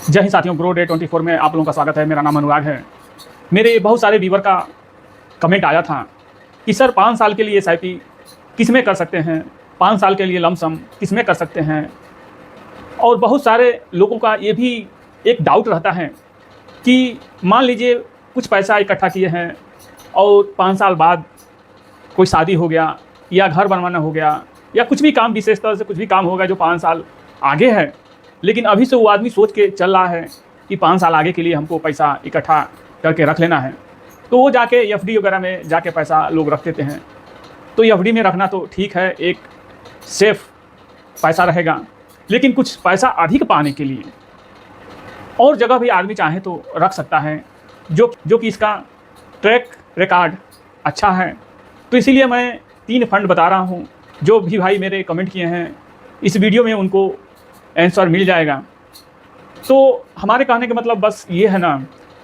जय हिंद साथियों, grow day 24 में आप लोगों का स्वागत है। मेरा नाम अनुराग है। मेरे बहुत सारे व्यूवर का कमेंट आया था कि सर 5 साल के लिए एसआईपी किस में कर सकते हैं, 5 साल के लिए लमसम किस में कर सकते हैं। और बहुत सारे लोगों का ये भी एक डाउट रहता है कि मान लीजिए कुछ पैसा इकट्ठा किए हैं और 5 साल बाद कोई शादी हो गया या घर बनवाना हो गया या कुछ भी काम, विशेष तौर से कुछ भी काम होगा जो 5 साल आगे है, लेकिन अभी से वो आदमी सोच के चल रहा है कि 5 साल आगे के लिए हमको पैसा इकट्ठा करके रख लेना है, तो वो जाके एफडी वगैरह में जाके पैसा लोग रख देते हैं। तो एफडी में रखना तो ठीक है, एक सेफ पैसा रहेगा, लेकिन कुछ पैसा अधिक पाने के लिए और जगह भी आदमी चाहे तो रख सकता है जो कि इसका ट्रैक रिकॉर्ड अच्छा है। तो इसीलिए मैं 3 फंड बता रहा हूँ। जो भी भाई मेरे कमेंट किए हैं इस वीडियो में उनको आंसर मिल जाएगा। तो हमारे कहने का मतलब बस ये है ना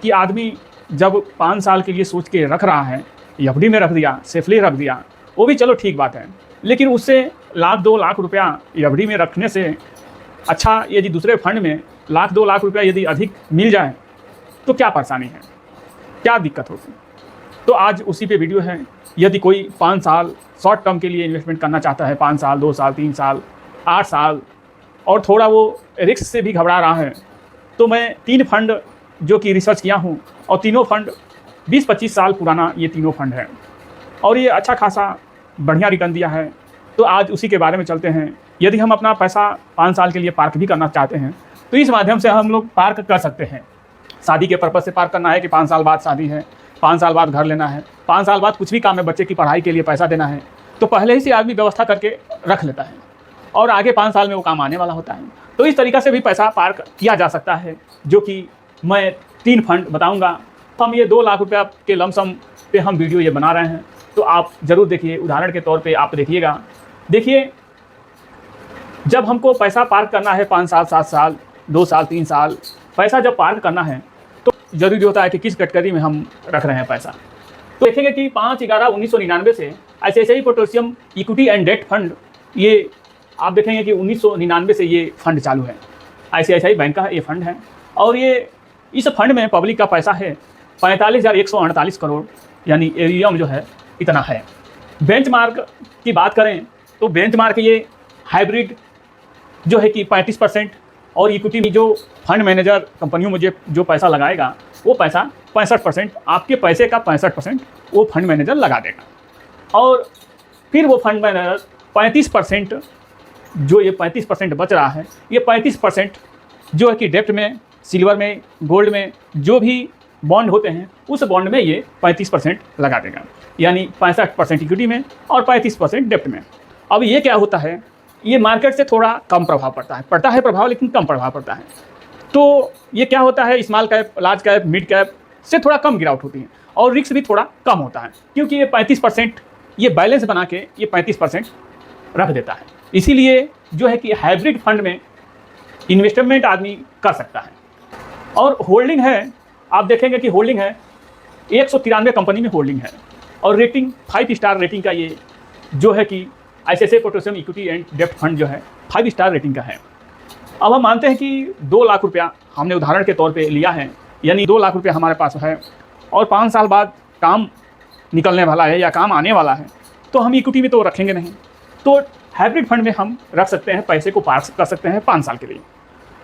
कि आदमी जब 5 साल के लिए सोच के रख रहा है, एफडी में रख दिया, सेफली रख दिया, वो भी चलो ठीक बात है, लेकिन उससे $1-2 लाख रुपया एफडी में रखने से अच्छा यदि दूसरे फंड में $1-2 लाख रुपया यदि अधिक मिल जाए तो क्या परेशानी है, क्या दिक्कत होगी। तो आज उसी पे वीडियो है। यदि कोई 5 साल शॉर्ट टर्म के लिए इन्वेस्टमेंट करना चाहता है, 5 साल, 2 साल, 3 साल, 8 साल, और थोड़ा वो रिस्क से भी घबरा रहा है, तो मैं 3 फंड जो कि रिसर्च किया हूँ, और तीनों फंड 20-25 साल पुराना ये तीनों फंड है और ये अच्छा खासा बढ़िया रिटर्न दिया है। तो आज उसी के बारे में चलते हैं। यदि हम अपना पैसा 5 साल के लिए पार्क भी करना चाहते हैं तो इस माध्यम से हम लोग पार्क कर सकते हैं। शादी के पर्पज़ से पार्क करना है कि 5 साल बाद शादी है, 5 साल बाद घर लेना है, 5 साल बाद कुछ भी काम है, बच्चे की पढ़ाई के लिए पैसा देना है, तो पहले ही से आदमी व्यवस्था करके रख लेता है और आगे 5 साल में वो काम आने वाला होता है। तो इस तरीक़ा से भी पैसा पार्क किया जा सकता है, जो कि मैं 3 फंड बताऊंगा। हम ये 2 लाख रुपया के लमसम पे हम वीडियो ये बना रहे हैं, तो आप ज़रूर देखिए। उदाहरण के तौर पे आप देखिएगा। देखिए, जब हमको पैसा पार्क करना है 5 साल, 7 साल, 2 साल, 3 साल, पैसा जब पार्क करना है तो ज़रूरी होता है कि किस कैटेगरी में हम रख रहे हैं पैसा। तो देखेंगे कि 5/11/1999 से ICICI पोटेशियम इक्विटी एंड डेट फंड, ये आप देखेंगे कि 1999 से ये फंड चालू है। ICICI बैंक का ये फंड है और ये इस फंड में पब्लिक का पैसा है 45,148 करोड़, यानी एरियम जो है इतना है। बेंचमार्क की बात करें तो बेंचमार्क ये हाइब्रिड जो है कि 35%, और इक्विटी में जो फंड मैनेजर कंपनियों में जो पैसा लगाएगा वो पैसा 65%, आपके पैसे का 65% वो फंड मैनेजर लगा देगा। और फिर वो फंड मैनेजर 35%, जो ये 35% बच रहा है, ये 35% जो है कि डेप्ट में, सिल्वर में, गोल्ड में जो भी बॉन्ड होते हैं उस बॉन्ड में ये 35% लगा देगा, यानी 65% इक्विटी में और 35% डेप्ट में। अब ये क्या होता है, ये मार्केट से थोड़ा कम प्रभाव पड़ता है प्रभाव, लेकिन कम प्रभाव पड़ता है। तो ये क्या होता है, small cap, large cap, mid cap से थोड़ा कम गिरावट होती है और रिस्क भी थोड़ा कम होता है, क्योंकि ये 35% ये बैलेंस बना के ये 35% रख देता है। इसीलिए जो है कि हाइब्रिड फंड में इन्वेस्टमेंट आदमी कर सकता है। और होल्डिंग है, आप देखेंगे कि होल्डिंग है 193 कंपनी में होल्डिंग है, और रेटिंग 5 स्टार रेटिंग का ये जो है कि ICICI पोटेशियम इक्विटी एंड डेप्ट फंड जो है 5 स्टार रेटिंग का है। अब हम मानते हैं कि 2 लाख रुपया हमने उदाहरण के तौर पे लिया है, यानी 2 लाख रुपया हमारे पास है और 5 साल बाद काम निकलने वाला है या काम आने वाला है, तो हम इक्विटी में तो रखेंगे नहीं। तो हाइब्रिड फंड में हम रख सकते हैं, पैसे को पार्क कर सकते हैं 5 साल के लिए।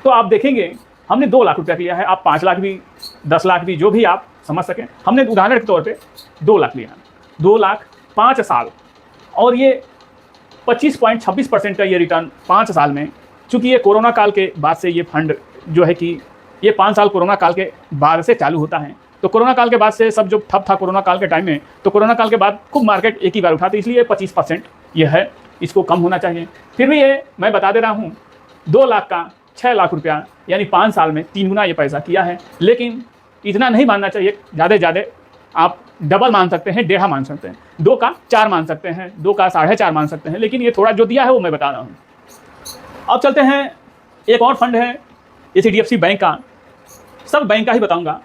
तो आप देखेंगे हमने 2 लाख रुपया लिया है, आप 5 लाख भी, 10 लाख भी, जो भी आप समझ सकें, हमने उदाहरण के तौर पे 2 लाख लिया है। 2 लाख 5 साल, और ये 25.26% का ये रिटर्न 5 साल में। चूँकि ये कोरोना काल के बाद से ये फंड जो है कि ये 5 साल कोरोना काल के बाद से चालू होता है, तो कोरोना काल के बाद से सब जो ठप था कोरोना काल के टाइम में, तो कोरोना काल के बाद खूब मार्केट एक ही बार उठा, तो इसलिए 25% ये है, इसको कम होना चाहिए। फिर भी ये मैं बता दे रहा हूँ, 2 लाख का 6 लाख रुपया, यानी 5 साल में 3 गुना ये पैसा किया है। लेकिन इतना नहीं मानना चाहिए, ज़्यादा से ज़्यादा आप डबल मान सकते हैं, 1.5 मान सकते हैं, 2 का 4 मान सकते हैं, 2 का 4.5 मान सकते हैं, लेकिन ये थोड़ा जो दिया है वो मैं बता रहा हूँ। अब चलते हैं, एक और फंड है HDFC बैंक का, सब बैंक का ही बताऊँगा।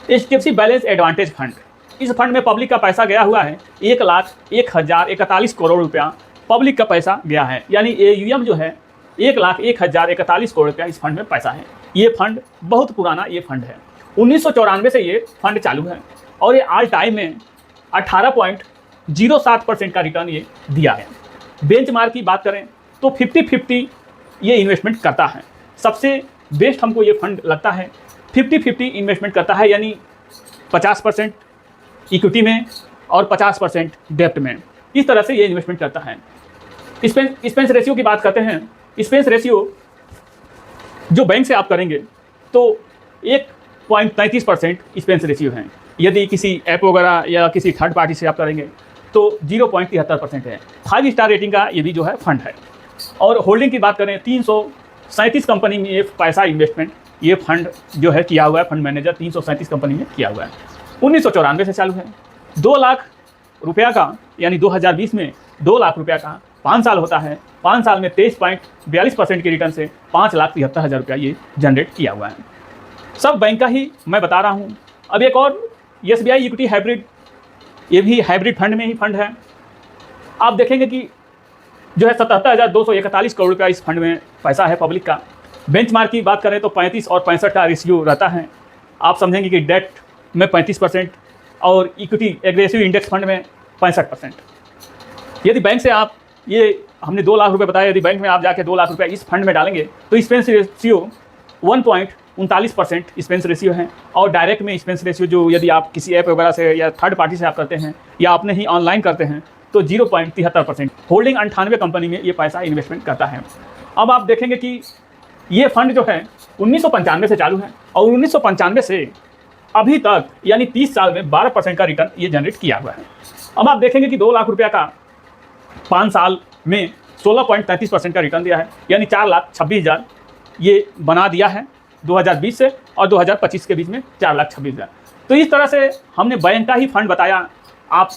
HDFC बैलेंस एडवांटेज फंड, इस फंड में पब्लिक का पैसा गया हुआ है 1,01,041 करोड़ रुपया पब्लिक का पैसा गया है, यानी AUM जो है 1,01,041 करोड़ रुपया इस फंड में पैसा है। ये फंड बहुत पुराना ये फंड है, 1994 से ये फंड चालू है और ये ऑल टाइम में 18.07% का रिटर्न ये दिया है। बेंचमार्क की बात करें तो 50-50 ये इन्वेस्टमेंट करता है। सबसे बेस्ट हमको ये फंड लगता है 50-50 इन्वेस्टमेंट करता है, यानी 50% इक्विटी में और 50% डेप्ट में, इस तरह से ये इन्वेस्टमेंट करता है। एक्सपेंस रेशियो की बात करते हैं। एक्सपेंस रेशियो जो बैंक से आप करेंगे तो 1.33% एक्सपेंस रेशियो है। यदि किसी ऐप वगैरह या किसी थर्ड पार्टी से आप करेंगे तो 0.73% है। 5 स्टार रेटिंग का ये भी जो है फंड है। और होल्डिंग की बात करें 337 कंपनी में ये पैसा इन्वेस्टमेंट ये फंड जो है किया हुआ है। फंड मैनेजर 337 कंपनी में किया हुआ है। 1994 से चालू है। 2 लाख रुपया का, यानी 2020 में 2 लाख रुपया का 5 साल होता है। 5 साल में 23.42% के रिटर्न से 5,73,000 रुपया ये जनरेट किया हुआ है। सब बैंक का ही मैं बता रहा हूँ। अब एक और SBI इक्विटी हाइब्रिड, ये भी हाइब्रिड फंड में ही फंड है। आप देखेंगे कि जो है 77,241 करोड़ रुपया इस फंड में पैसा है पब्लिक का। बेंचमार्क की बात करें तो 35 और 65 का रेशियो रहता है। आप समझेंगे कि डेट में 35% और इक्विटी एग्रेसिव इंडेक्स फंड में 65%। यदि बैंक से आप ये हमने 2 लाख रुपए बताया, यदि बैंक में आप जाके 2 लाख रुपए इस फंड में डालेंगे तो एक्सपेंस रेशियो 1.39% एक्सपेंस रेशियो है। और डायरेक्ट में एक्सपेंस रेशियो जो यदि आप किसी ऐप वगैरह से या थर्ड पार्टी से आप करते हैं या अपने ही ऑनलाइन करते हैं तो 0.73%। होल्डिंग 98 कंपनी में ये पैसा इन्वेस्टमेंट करता है। अब आप देखेंगे कि ये फंड जो है 1995 से चालू है और 1995 से अभी तक यानी 30 साल में 12% का रिटर्न ये जनरेट किया हुआ है। अब आप देखेंगे कि 2 लाख रुपया का 5 साल में 16.33% का रिटर्न दिया है, यानी 4,26,000 ये बना दिया है 2020 से और 2025 के बीच में 4,26,000। तो इस तरह से हमने बैंक का ही फंड बताया। आप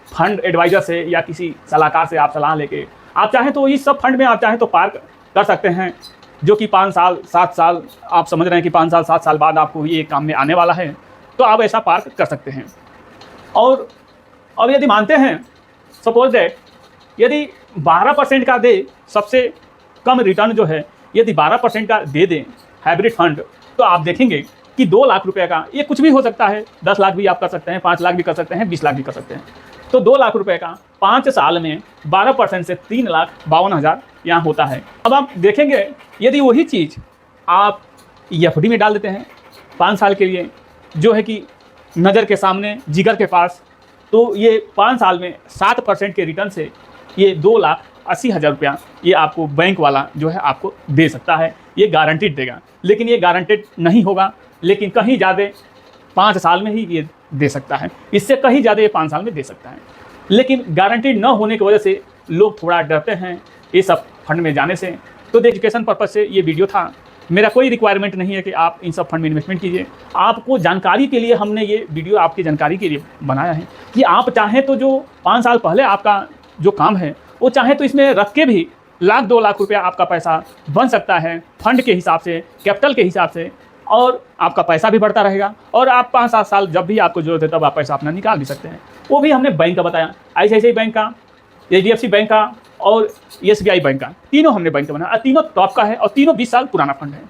फंड एडवाइज़र से या किसी सलाहकार से आप सलाह लेके आप चाहें तो इस सब फंड में आप चाहें तो पार्क कर सकते हैं, जो कि 5 साल 7 साल आप समझ रहे हैं कि 5 साल 7 साल बाद आपको ये काम में आने वाला है, तो आप ऐसा पार्क कर सकते हैं। और अब यदि मानते हैं सपोज दैट यदि 12% का दे, सबसे कम रिटर्न जो है यदि 12% का दे दें हाइब्रिड फंड, तो आप देखेंगे कि 2 लाख रुपए का ये कुछ भी हो सकता है। 10 लाख भी आप कर सकते हैं, 5 लाख भी कर सकते हैं, 20 लाख भी कर सकते हैं। तो 2 लाख रुपए का 5 साल में 12% से 3,52,000 यहाँ होता है। अब आप देखेंगे यदि वही चीज़ आप FD में डाल देते हैं 5 साल के लिए, जो है कि नज़र के सामने जिगर के पास, तो ये 5 साल में 7% के रिटर्न से ये 2,80,000 रुपया ये आपको बैंक वाला जो है आपको दे सकता है। ये गारंटीड देगा, लेकिन ये गारंटीड नहीं होगा, लेकिन कहीं ज़्यादा 5 साल में ही ये दे सकता है। इससे कहीं ज़्यादा ये 5 साल में दे सकता है। लेकिन गारंटीड न होने की वजह से लोग थोड़ा डरते हैं ये सब फंड में जाने से। तो एजुकेशन पर्पज़ से ये वीडियो था। मेरा कोई रिक्वायरमेंट नहीं है कि आप इन सब फंड में इन्वेस्टमेंट कीजिए। आपको जानकारी के लिए हमने ये वीडियो आपकी जानकारी के लिए बनाया है कि आप चाहें तो जो 5 साल पहले आपका जो काम है वो चाहें तो इसमें रख के भी 1,00,000 2 लाख रुपया आपका पैसा बन सकता है फंड के हिसाब से, कैपिटल के हिसाब से, और आपका पैसा भी बढ़ता रहेगा और आप 5-7 साल जब भी आपको जरूरत है तब आप पैसा अपना निकाल भी सकते हैं। वो भी हमने बैंक का बताया, ICICI बैंक का, HDFC बैंक का और SBI बैंक का, तीनों हमने बैंक का बनाया। तीनों टॉप का है और तीनों 20 साल पुराना फंड है।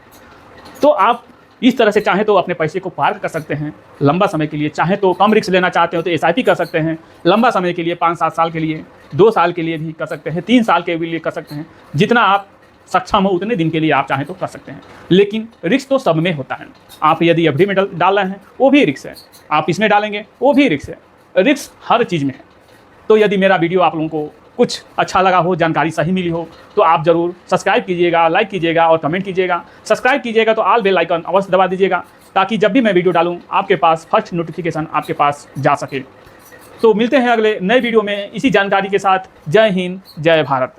तो आप इस तरह से चाहें तो अपने पैसे को पार्क कर सकते हैं लंबा समय के लिए। चाहें तो कम रिस्क लेना चाहते हो तो SIP कर सकते हैं लंबा समय के लिए, 5-7 साल के लिए, 2 साल के लिए भी कर सकते हैं, 3 साल के लिए कर सकते हैं। जितना आप सक्षम हो उतने दिन के लिए आप चाहें तो कर सकते हैं। लेकिन रिस्क तो सब में होता है। आप यदि FD में डाल रहे हैं वो भी रिस्क है, आप इसमें डालेंगे वो भी रिस्क है। रिस्क हर चीज़ में है। तो यदि मेरा वीडियो आप लोगों को कुछ अच्छा लगा हो, जानकारी सही मिली हो, तो आप ज़रूर सब्सक्राइब कीजिएगा, लाइक कीजिएगा और कमेंट कीजिएगा। सब्सक्राइब कीजिएगा तो ऑल बेल आइकन अवश्य दबा दीजिएगा, ताकि जब भी मैं वीडियो डालूँ आपके पास फर्स्ट नोटिफिकेशन आपके पास जा सके। तो मिलते हैं अगले नए वीडियो में इसी जानकारी के साथ। जय हिंद, जय भारत।